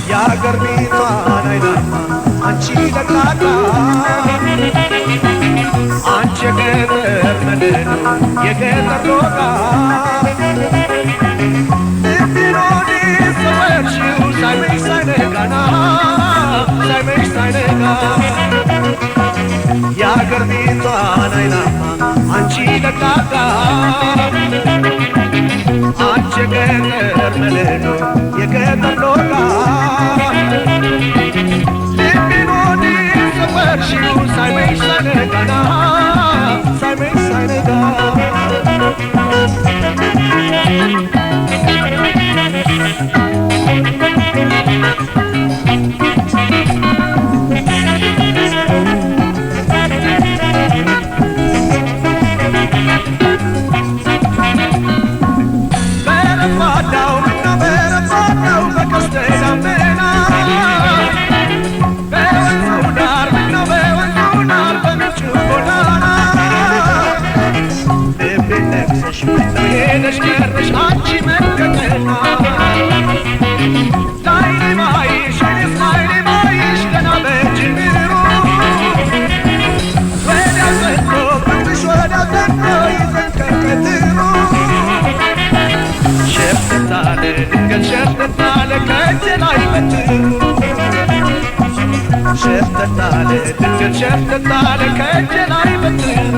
የአገር ቤቷን አይናማ አንቺ ለቅላቃ አንቺ የገጠር መድን የገጠር ዶቃ እንዲኖኒ ሰወርሽው ሳይመሽ ሳይነጋና ሳይመሽ ሳይነጋ የአገር ቤቷን አይናማ አንቺ ለቅላቃ አንቺ የገጠር መድን የገጠር ዶቃ እንዲኖኒ ሰወርሽው ሳይመሽ ሳይነጋና ሳይመሽ ሳይነጋ በረፋዳው ምነው በረፋዳው በቀስተ ደመና በወንዙ ዳር ምነው በወንዙ ዳር በምንጩ ጎዳና ልቤን ነግሰሽ ምነው ሄደሽ ቀረሽ አንቺ መከተና ላይኔ ባይሽ እኔስ ላይኔ ባይሽ ገና በጅምሩ ወዲያ ዘንዶ ብብሽ ወዲያ ዘንዶ ይዘን ከቀትሩ ሸፍተት አለ ድንገት ሸፍተት አለ ከእጄ ላይ በትሩ ሸፍተት አለ ድንገት ሸፍተት አለ ከእጄ ላይ በትሩ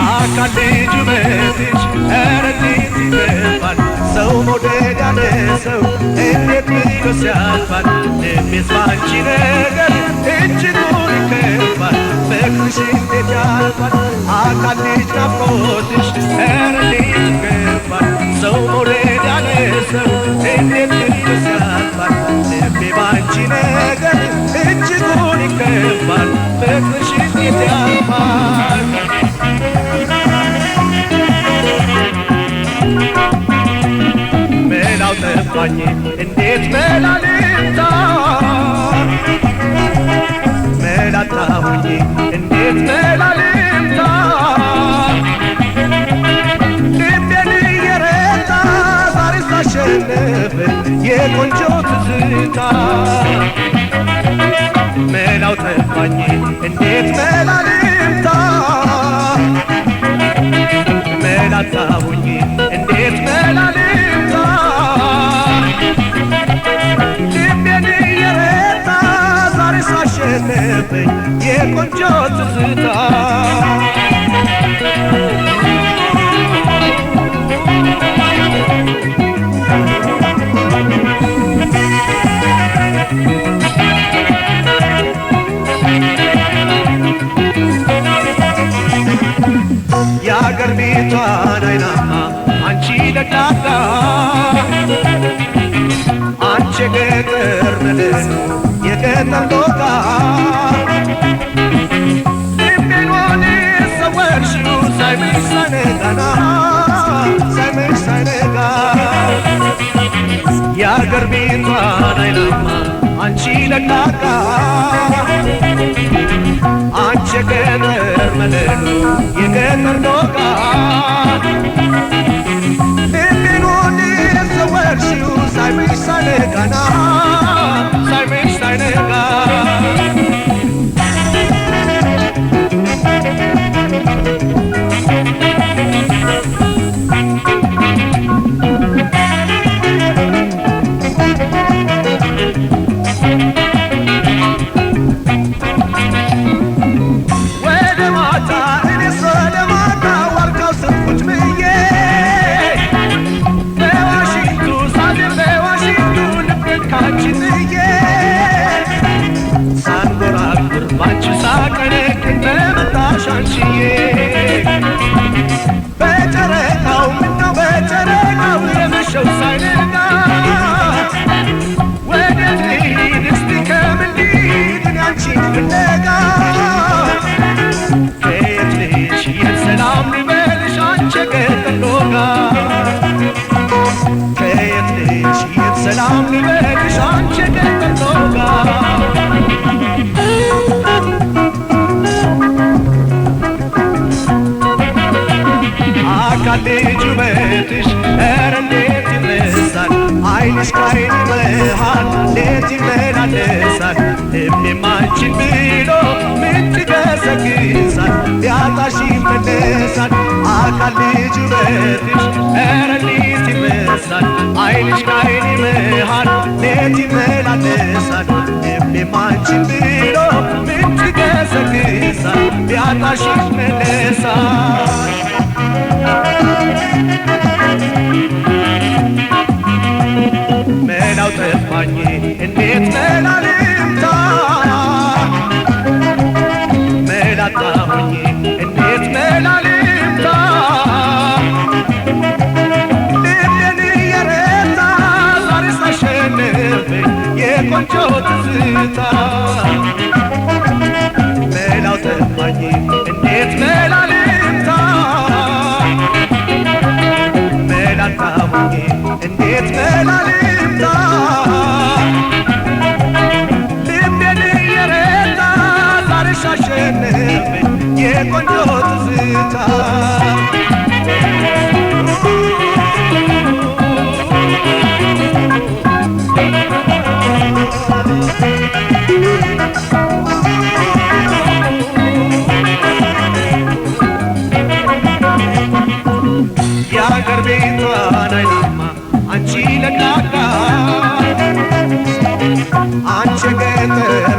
አካል ልጅ ውበትሽ ኧረ እንዴት ይገባል ሰው መውደድ ያለ ሰው እንዴት ብሎ ሲያልፋል ልቤስ ባንቺ ነገር እጅጉን ይከፋል ፍቅርሽ እንዴት ያልፋል አካል ልጅ ናፍቆትሽ ኧረ እንዴት ይገባል ሰው መውደድ ያለ ሰው እንዴት ብሎ ሲያልፋል ልቤ ባንቺ ነገር እጅጉን ይከፋል ፍቅርሽ እንዴት ያልፋል መላው ጠፋኝ እንዴት መላ ልምታ መላ አጣሁኝ እንዴት መላ ልምታ ልቤን እየረታ ዛሬ ሳሸንፍ የቆንጆ ትዝታ መላው ጠፋኝ እንዴት መላ ልምታ መላ አጣሁኝ እንዴት መላ ልምታ ልቤን እየረታ ዛሬ ሳሸነፈኝ የቆንጆ ትዝታ የአገር ቤቷን አይናማ አንቺ ለቅላቃ አንቺ የገጠር መድን የገጠር ዶቃ ልቤን ወዴት ሰወርሽው ሳይመሽ ሳይነጋና ሳይመሽ ሳይነጋ የአገር ቤቷን አይናማ አንቺ ለቅላቃ አንቺ የገጠር መድን የገጠር ዶቃ ልቤን ወዴት ሰወርሽው ሳይመሽ ሳይነጋና ሳይመሽ ሳይነጋ ወደ ማታ እኔስ ወደ ማታ ዋርካው ስር ቁጭ ሰላም ልበልሽ አንቺ የገጠር ጋ አካል ልጅ ውበትሽ ኧረ እንዴት ይመስላል ዓይንሽ ከዓይኔ መሃል እንዴት ይመላለሳል ልቤም አንቺን ብሎ ምንጭ ይገሰግሳል ቢያጣሽ ይመለሳል አካል ልጅ ውበትሽ ኧረ እንዴት ይመስላል ዓይንሽ ከዓይኔ መሃል እንዴት ይመላለሳል ልቤም አንቺን ብሎ ምንጭ ይገሰግሳል ቢያጣሽ ይመለሳል መላው ጠፋኝ እንዴት መላ ልምታ መላ አጣሁኝ እንዴት መላ ልምታ ልቤን እየረታ ዛሬስ አሸነፈኝ የቆንጆ ትዝታ መላው ጠፋኝ እንዴት መላ ልምታ መላ አጣሁኝ እንዴት መላ ልምታ ልቤን እየረታ ዛሬስ አሸነፈኝ የቆንጆ ትዝታ የአገር ቤቷን አይናማ አንቺ ለቃቃ አንቺ የገጠር